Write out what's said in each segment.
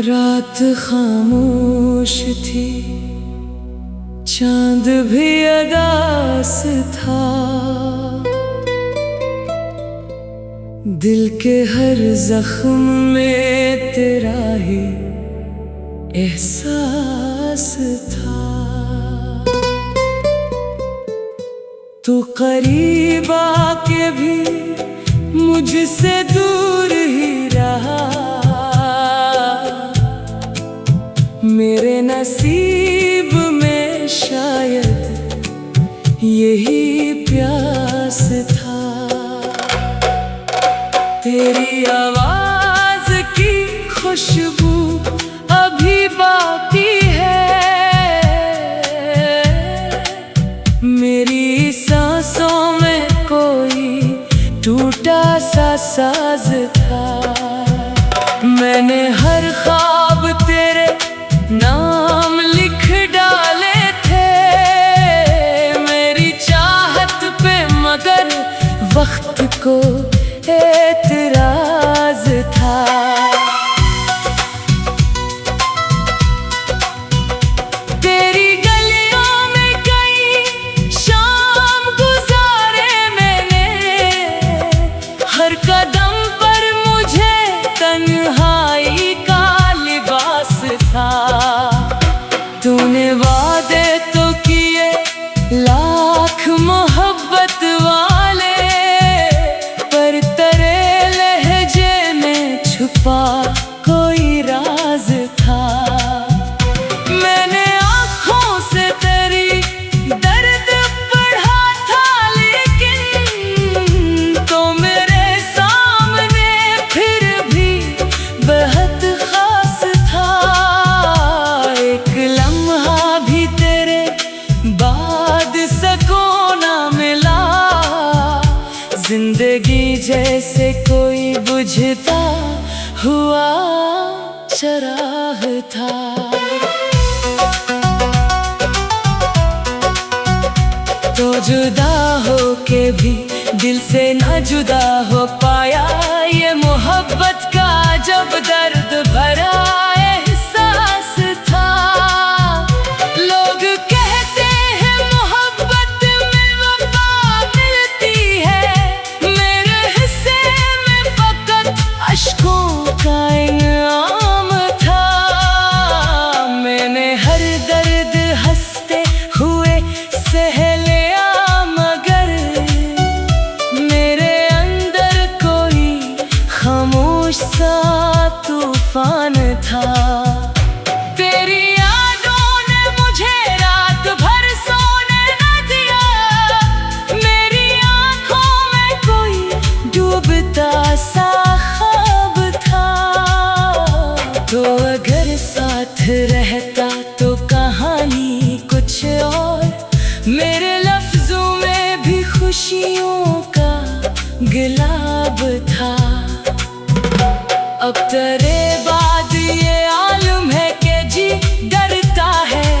रात खामोश थी, चांद भी अदास था। दिल के हर जख्म में तेरा ही एहसास था। तू करीब आके भी मुझसे दूर ही रहा। मेरे नसीब में शायद यही प्यास था। तेरी आवाज की खुशबू अभी बाकी है। मेरी सांसों में कोई टूटा सा साज था। मैंने हर ख्वाब तेरे नाम लिख डाले थे। मेरी चाहत पे मगर वक्त को एतराज था। तेरी गलियों में कई शाम गुजारे मैंने। हर कदम पर मुझे तन्हाई का लिबास था। तूने वादे तो किए लाख मोहब्बत वाले, पर तेरे लहजे में छुपा कोई राज था। मैंने आँखों से तेरी दर्द पढ़ा था, लेकिन तो मेरे सामने फिर भी बेहद खास था। एक लम्हा भी तेरे बाद सुकून ना मिला। जिंदगी जैसे कोई बुझता हुआ चराग था। तो जुदा हो के भी दिल से न जुदा हो पाया। ये मोहब्बत का जब दर्द भरा एहसास था। लोग कहते हैं मोहब्बत में वफा मिलती है। मेरे हिस्से में फकत अश्कों का इनाम था। मैंने हर दर्द हंसते हुए सह लिया, मगर मेरे अंदर कोई खामोश सा तूफान था। तेरी यादों ने मुझे रात भर सोने न दिया। मेरी आँखों में कोई डूबता सा ख्वाब था। तो अगर साथ रहता तो कहानी कुछ और। मेरे लफ्जों में भी खुशियों का गुलाब था। अब तेरे बाद ये आलम है कि जी डरता है।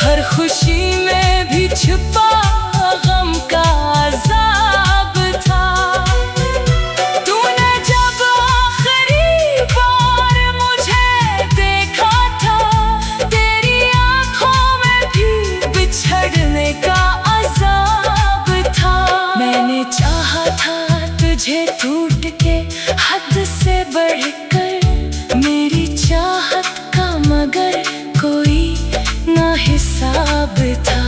हर खुशी में भी छुपा गम का अज़ाब था। तूने जब आखिरी बार मुझे देखा था, तेरी आँखों में भी बिछड़ने का अज़ाब था। मैंने चाहा था तुझे टूट के हद से बढ़कर, मेरी चाहत का मगर कोई ना हिसाब था।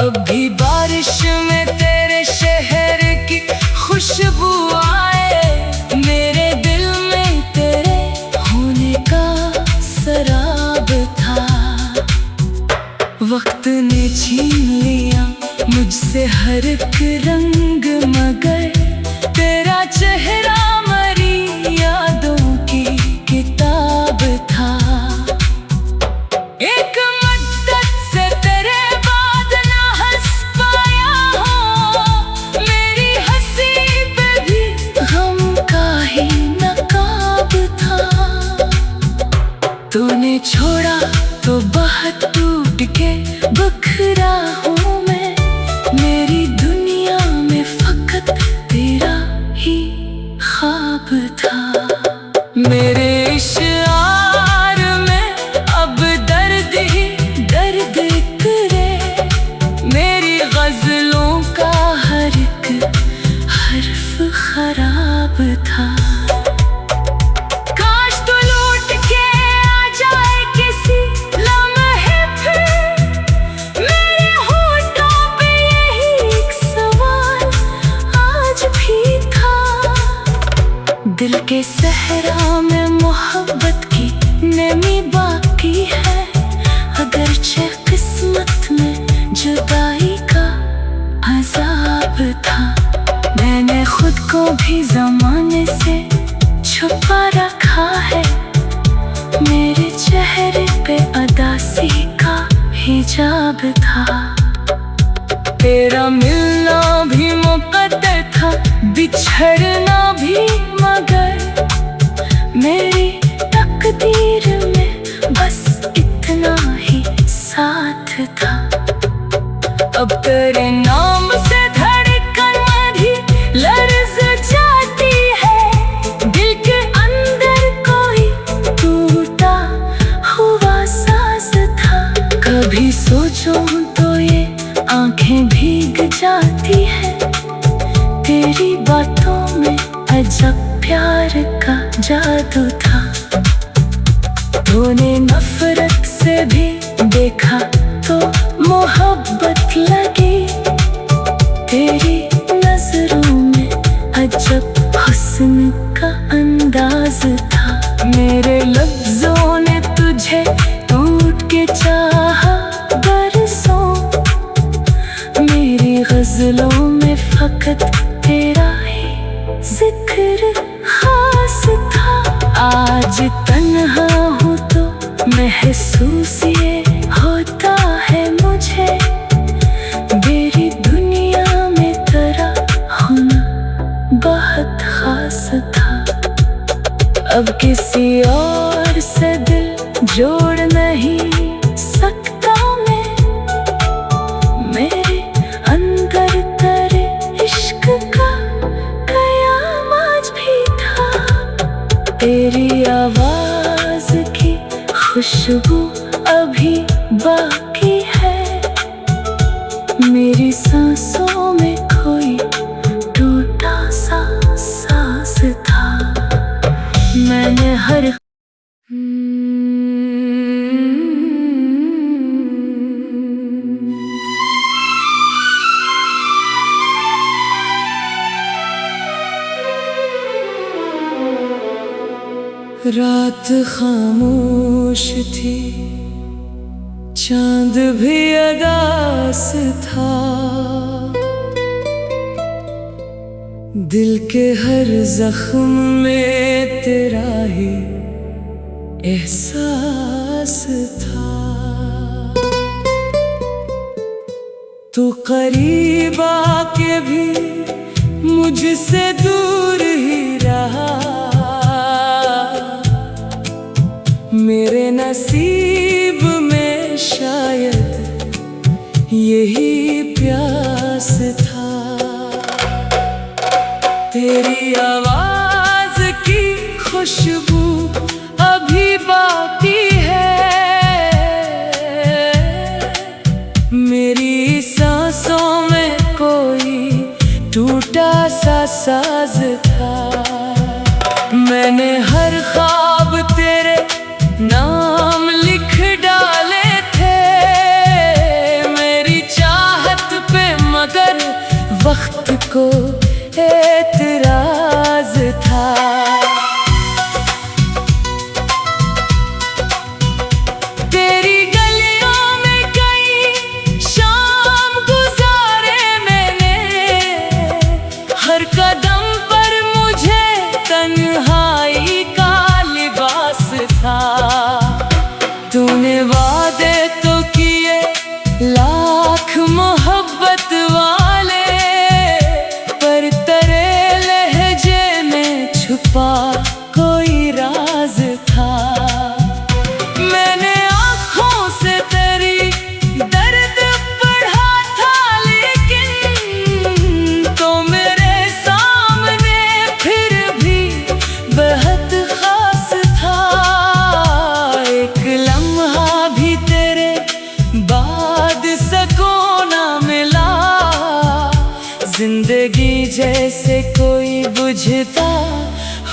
अब भी बारिश में तेरे शहर की खुशबू आए। मेरे दिल में तेरे होने का सराब था। वक्त ने छीन लिया मुझसे हर एक रंग, मगर तेरा चेहरा मरी यादों की किताब था। एक मुद्दत से तेरे बाद ना हंस पाया हूँ। मेरी हंसी पे भी गम का ही नकाब था। तूने छोड़ा तो बहुत टूट के बखरा हूँ मैं। मेरी दुनिया में फकत तेरा ही ख्वाब था। मेरे चेहरे पे अदासी का हिजाब था। तेरा मिलना भी मुकद्दर था, बिछड़ना भी, मगर मेरी तकदीर में बस इतना ही साथ था। अब तेरे नाम से धड़कन भी लर्ज़ जाती है, दिल के अंदर कोई टूटा हुआ साज़ था। कभी सोचूं तो ये आंखें भीग जाती है, तेरी बातों में अजब प्यार का जादू था। तूने नफरत से भी देखा तो मोहब्बत लगी, तेरी नजरों में अजब हुस्न का अंदाज था। मेरे लफ्जों ने तुझे टूट के चाहा बरसों, मेरी गजलों में फकत तेरा ही जिक्र खास था। आज तन्हा हूँ तो महसूस ये होता है मुझे, मेरी दुनिया में तेरा होना बहुत खास था। अब किसी और से दिल जोड़ नहीं सकता मैं, मेरे अंदर तेरे इश्क का कयाम आज भी था। तेरी आवाज की खुशबू अभी बाकी है, मेरी सांसों में कोई टूटा सा सांस था। मैंने हर रात खामोश थी, चांद भी अदास था, दिल के हर जख्म में तेरा ही एहसास था। तू करीब आके भी मुझसे दूर ही रहा, मेरे नसीब में शायद यही प्यास था। तेरी आवाज की खुशबू अभी बाकी है, मेरी सांसों में कोई टूटा सा साज था। मैंने हर ख्वाब तेरे नाम लिख डाले थे, मेरी चाहत पे मगर वक्त को एतराज था। तेरी गलियों में कई शाम गुजारे मैंने, हर कदम पर मुझे तन्हाई का लिबास था। तूने वादे तो किए लाख मोहब्बत वाले, पर तेरे लहजे में छुपा कोई राज था। मैंने आँखों से तेरी दर्द पढ़ा था, लेकिन तो मेरे सामने फिर भी बहुत खास था। एक लम्हा भी तेरे बाद सुकून ना मिला, जिंदगी जैसे कोई बुझता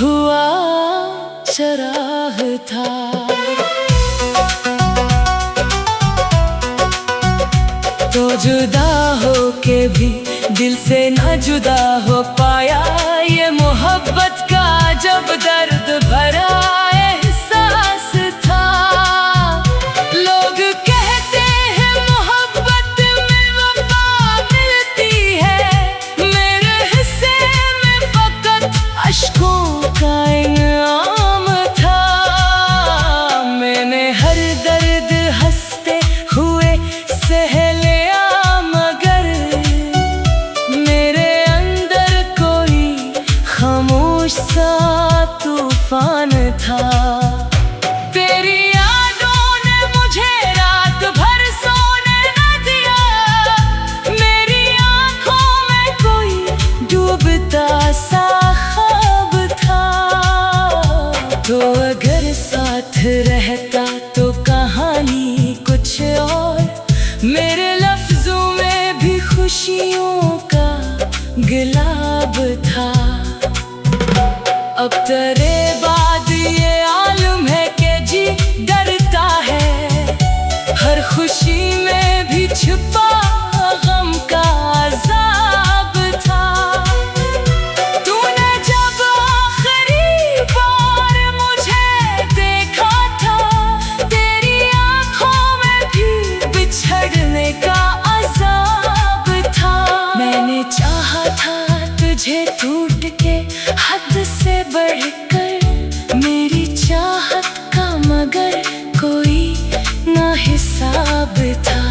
हुआ चराग था। तो जुदा हो के भी दिल से न जुदा हो पाया, ये मोहब्बत का जब दर्द भरा एहसास था। लोग कहते हैं मोहब्बत में वफा मिलती है, मेरे हिस्से में फकत अश्कों का इनाम था। मैंने हर साथ रहता तो कहानी कुछ और, मेरे लफ्जों में भी खुशियों का गुलाब था। अब तेरे बाद ये आलम है कि जी डरता है, हर खुशी में भी छुपा गम का अज़ाब था। तूने जब आखिरी बार मुझे देखा था, तेरी आंखों में भी बिछड़ने का अज़ाब था। मैंने चाहा था तुझे टूट के हद से बढ़कर, मेरी चाहत का मगर कोई ना हिसाब था।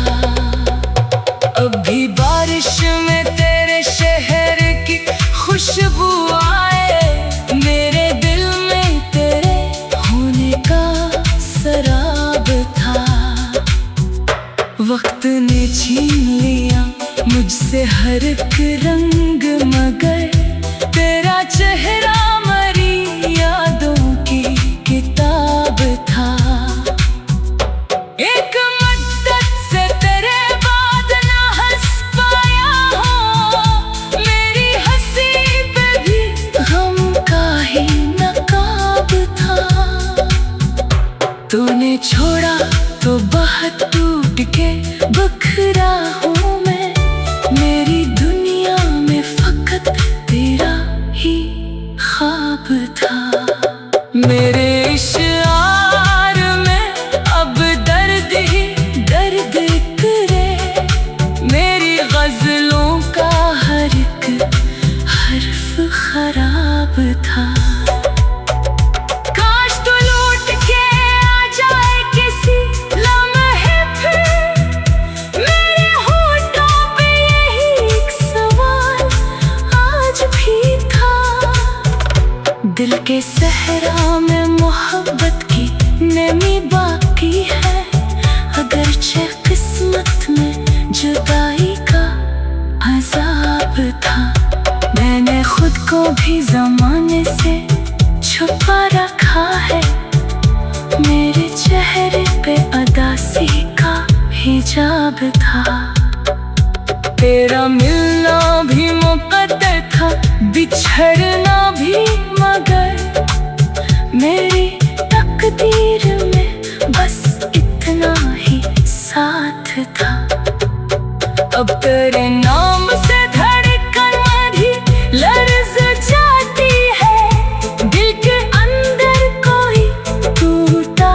अब भी बारिश में तेरे शहर की खुशबू आए, मेरे दिल में तेरे होने का सराब था। वक्त ने छीन लिया मुझसे हर एक रंग, मगर तेरा चेहरा मरी यादों की किताब था। एक मुद्दत से तेरे बाद ना हंस पाया हूँ, मेरी हंसी पे भी गम का ही नकाब था। तूने छोड़ा तो बहुत टूट के बखरा हूँ मैं, मेरी दुनिया में फकत तेरा ही ख्वाब था। मेरे इश्क़ में अब दर्द ही दर्द करे, मेरी गज़लों का हर एक हर्फ खराब था। काश तू लौट के आ जाए किसी लम्हे फिर, मेरे होठों पे यही एक सवाल आज भी था। दिल के सहरा में मोहब्बत की नमी बाकी है, अगरचे किस्मत में जुदाई का अज़ाब था। मैंने खुद को भी ज़माने से छुपा रखा है, मेरे चेहरे पे अदासी का हिजाब था। तेरा मिलना भी मुक़द्दर था, बिछड़ना भी, मगर मेरी तकदीर में बस इतना ही साथ था। अब तेरे नाम से धड़कन भी लर्ज़ जाती है, दिल के अंदर कोई टूटा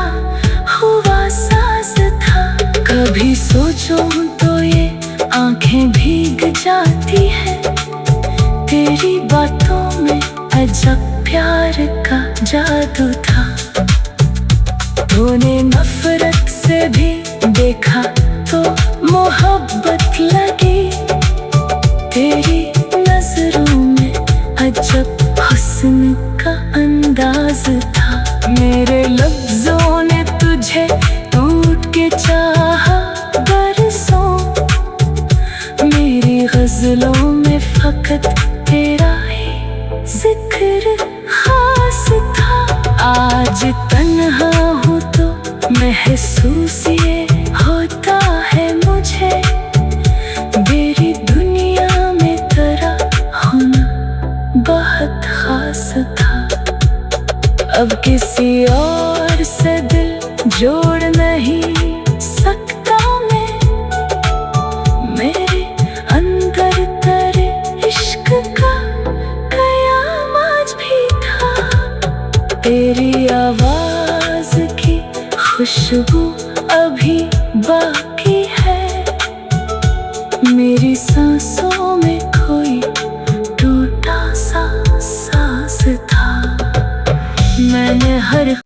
हुआ साज़ था। कभी सोचूं तो ये आंखें भीग जाती है, तेरी बातों में अजब प्यार का जादू था। तूने नफरत से भी देखा तो मोहब्बत लगी, तेरी नजरों में अजब हुस्न का अंदाज था। मेरे लफ्जों ने तुझे टूट के चाहा बरसों, मेरी गज़लों में फकत तेरा ही जिक्र खास था। आज तन्हा हूँ तो महसूस ये होता है मुझे, मेरी दुनिया में तेरा होना बहुत खास था। अब किसी और से दिल जोड़ नहीं सकता मैं, मेरे अंदर तेरे इश्क का कयाम आज भी था। तेरी आवाज की खुशबू अभी बाकी है, मेरी सांसों में कोई टूटा सा सांस था। मैंने हर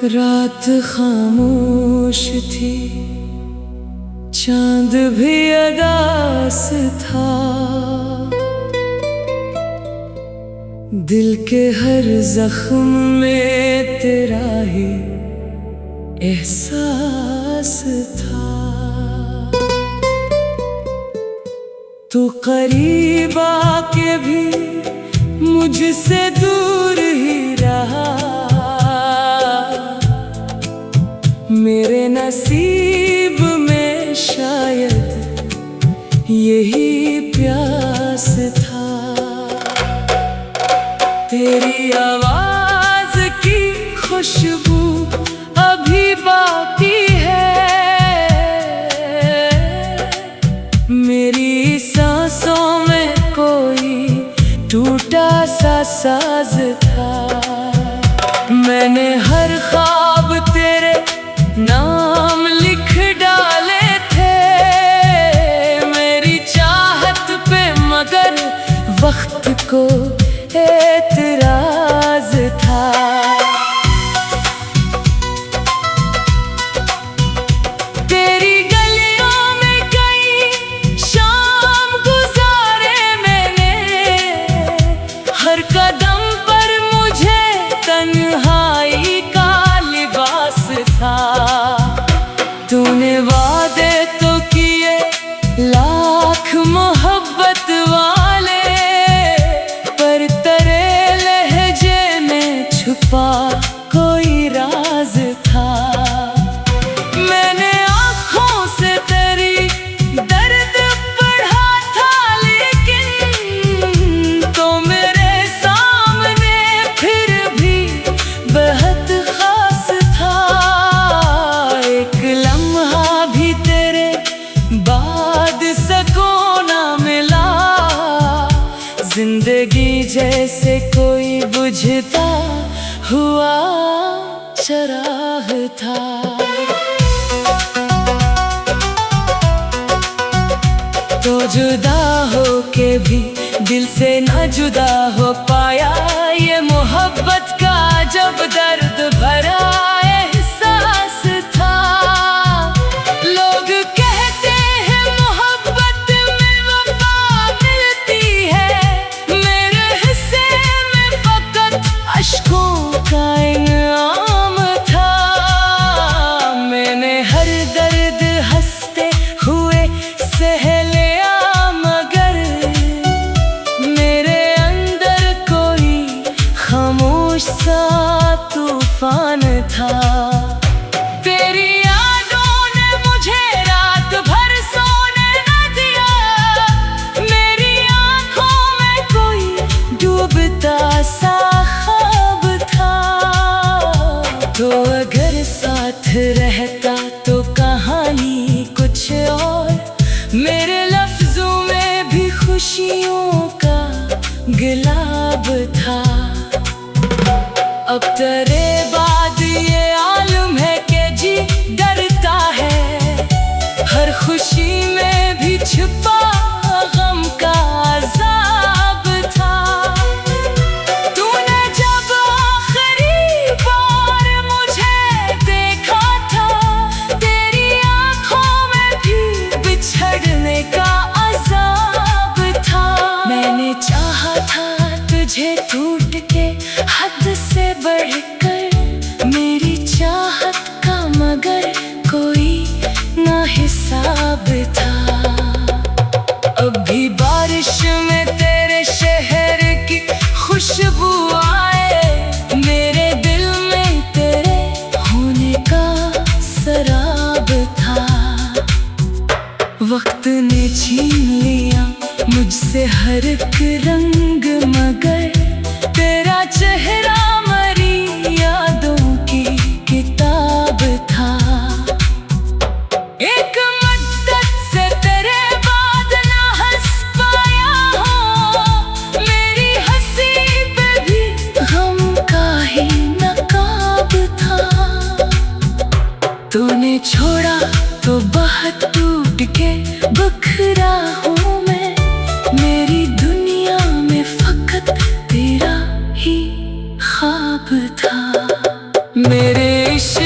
रात खामोश थी, चांद भी अदास था, दिल के हर जख्म में तेरा ही एहसास था। तू करीब आके भी मुझसे दूर ही रहा। मेरे नसीब में शायद यही प्यास था। तेरी आवाज की खुशबू अभी बाकी है। मेरी सांसों में कोई टूटा सा साज था। मैंने हर ख्वाब तेरे नाम लिख डाले थे। मेरी चाहत पे मगर वक्त को एतराज था। तेरी गलियों में कई शाम गुजारे मैंने। हर कदम पर मुझे तन्हाई का लिबास था। तूने वादे तो किए लाख मोहब्बत वाले, पर तेरे लहजे में छुपा कोई राज था। मैंने आँखों से तेरी दर्द पढ़ा था, लेकिन तो मेरे सामने फिर भी बहुत खास था। एक लम्हा भी तेरे बाद सुकून ना मिला। जिंदगी जैसे कोई बुझता हुआ चराग था। तो जुदा हो के भी दिल से न जुदा हो पाया। ये मोहब्बत का जब दर्द भरा एहसास था। लोग कहते हैं मोहब्बत में वफा मिलती है। मेरे हिस्से में फकत अश्कों का इनाम था। मैंने हर दर्द हंसते हुए सह लिया, मगर मेरे अंदर कोई खामोश सा तूफान था। तेरी यादों ने मुझे रात भर सोने न दिया। मेरी आँखों में कोई डूबता सा ख्वाब था। तो अगर साथ रहता तो कहानी कुछ और। मेरे लफ्जों में भी खुशियों का गुलाब था। अब तेरे बाद ये आलम है कि जी डरता है। हर खुशी में भी छुपा गम का अज़ाब था। तूने जब आखिरी बार मुझे देखा था, तेरी आँखों में भी बिछड़ने का अज़ाब था। मैंने चाहा था तुझे टूट के हद से बढ़कर, मेरी चाहत का मगर कोई ना हिसाब था। अब भी बारिश में तेरे शहर की खुशबू आए। मेरे दिल में तेरे होने का सराब था। वक्त ने छीन लिया मुझसे हर एक रंग, मगर तेरा चेहरा मरी यादों की किताब था। एक मुद्दत से तेरे बाद ना हंस पाया हूँ। मेरी हंसी पे भी गम का ही नकाब था। तूने छोड़ा तो बहुत टूट के बखरा हूँ मैं। मेरी दुनिया में फकत तेरा ही ख्वाब था। मेरे इश्क़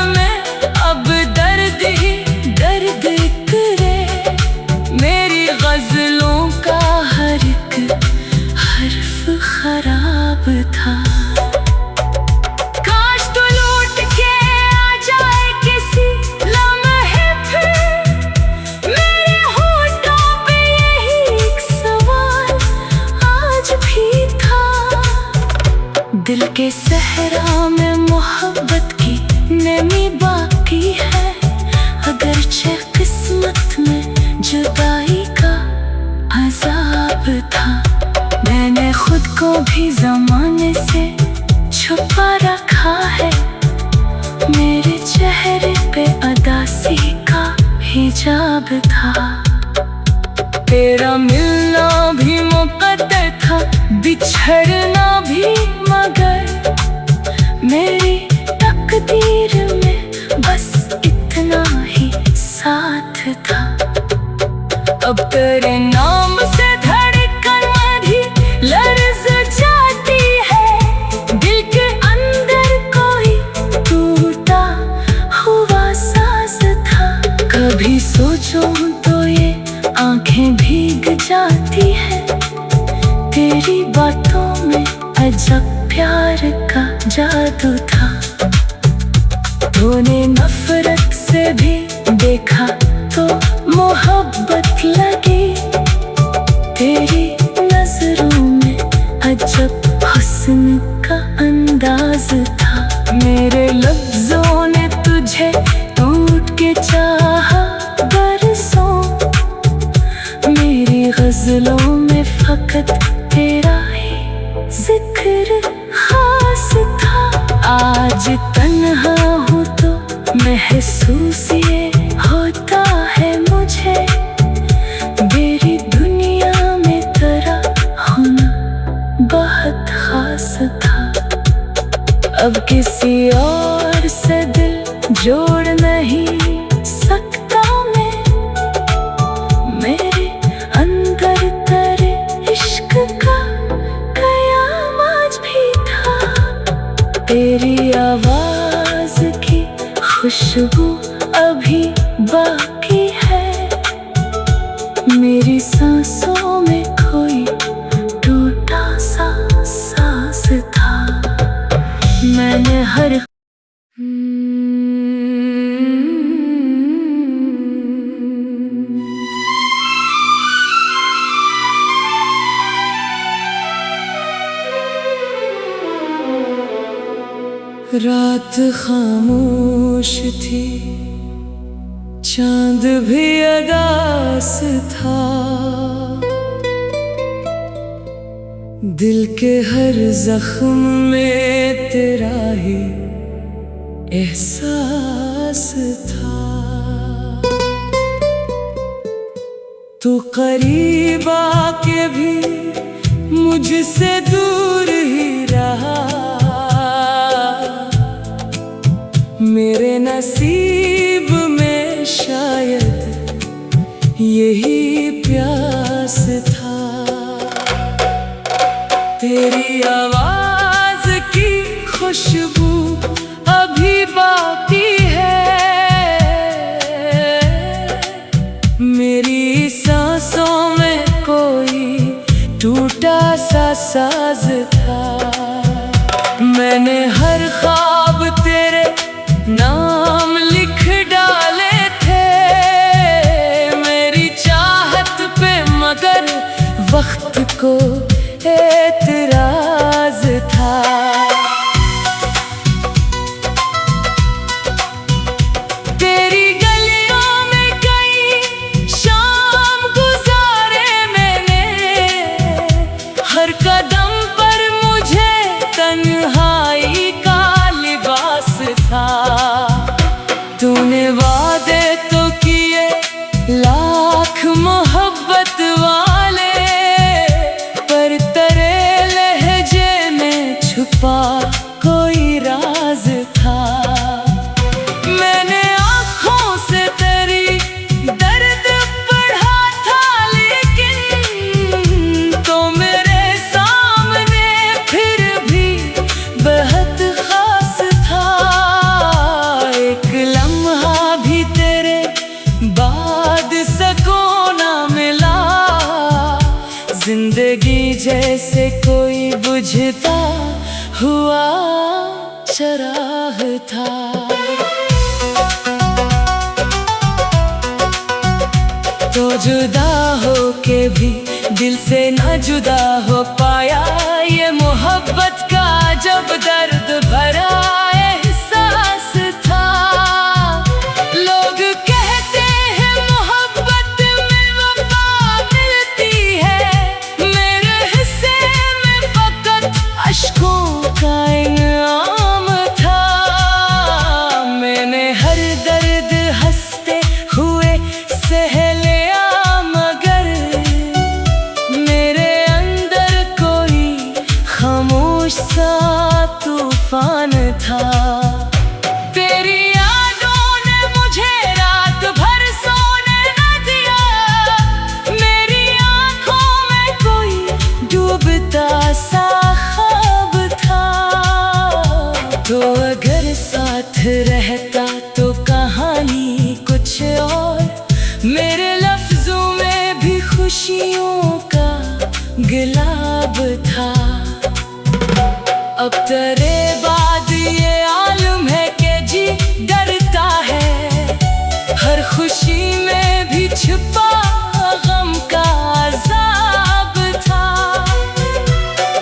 में अब दर्द ही दर्द करे। मेरी गज़लों का हर एक हर्फ खराब था। काश तू लौट के बाकी है, अगरचे किस्मत में जुदाई का अज़ाब था। मैंने खुद को भी ज़माने से छुपा रखा है, मेरे चेहरे पे उदासी का हिजाब था। तेरा मिलना भी मुक़द्दर था, बिछड़ना भी, मगर मेरी तकदीर में बस इतना ही साथ था। अब तेरे नाम से धड़कन भी लर्ज़ जाती है, दिल के अंदर कोई टूटा हुआ साज़ था। कभी सोचूं तो ये आंखें भीग जाती है, तेरी बातों में अजब प्यार का जादू था। तूने नफरत से भी देखा तो मोहब्बत लगी, तेरी नजरों में अजब हुस्न का अंदाज था। मेरे लफ्जों ने तुझे टूट के चाहा बरसों, मेरी गजलों में फकत तेरा ही जिक्र खास था। आज तन्हा हूँ तो महसूस ये होता है मुझे, मेरी दुनिया में तेरा होना बहुत खास था। अब किसी और से दिल जोड़ नहीं सकता मैं, मेरे अंदर तेरे इश्क का कयाम आज भी था। तेरी आवाज की खुशबू अभी बाकी है, मेरी सांसों में कोई टूटा सा सांस था। मैंने हर रात खामोश थी, चांद भी अदास था, दिल के हर जख्म में तेरा ही एहसास था। तू करीब आके भी मुझसे दूर ही रहा, मेरे नसीब में शायद यही प्यास था। तेरी आवाज की खुशबू अभी बाकी है, मेरी सांसों में कोई टूटा सा साज था। मैंने हर ख्वाब तेरे नाम लिख डाले थे, मेरी चाहत पे मगर वक्त को एतराज था। तेरी गलियों में कई शाम गुजारे मैंने, हर कदम पर मुझे तन्हाई का लिबास था। तूने वादे तो किए लाख मोहब्बत वाले, पर तेरे लहजे में छुपा कोई राज था। मैंने आँखों से तेरी दर्द पढ़ा था, लेकिन तो मेरे सामने फिर भी बहुत खास था। एक लम्हा भी तेरे बाद सुकून ना मिला, जिंदगी जैसे कोई बुझता हुआ चराग था। तो जुदा हो के भी दिल से न जुदा हो पाया, ये मोहब्बत का जब दर्द भरा एहसास था। रहता तो कहानी कुछ और, मेरे लफ्जों में भी खुशियों का गिलाब था। अब तेरे बाद ये आलम है कि जी डरता है, हर खुशी में भी छुपा गम का अज़ाब था।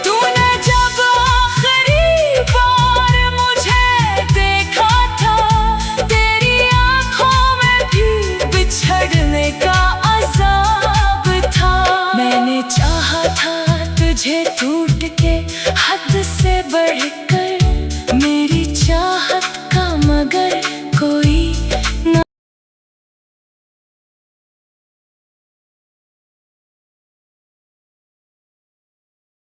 तूने जब आखिरी बार मुझे देखा था, तेरी आँखों में भी बिछड़ने का अज़ाब था। मैंने चाहा था तुझे टूट के हद से बढ़कर, मेरी चाहत का मगर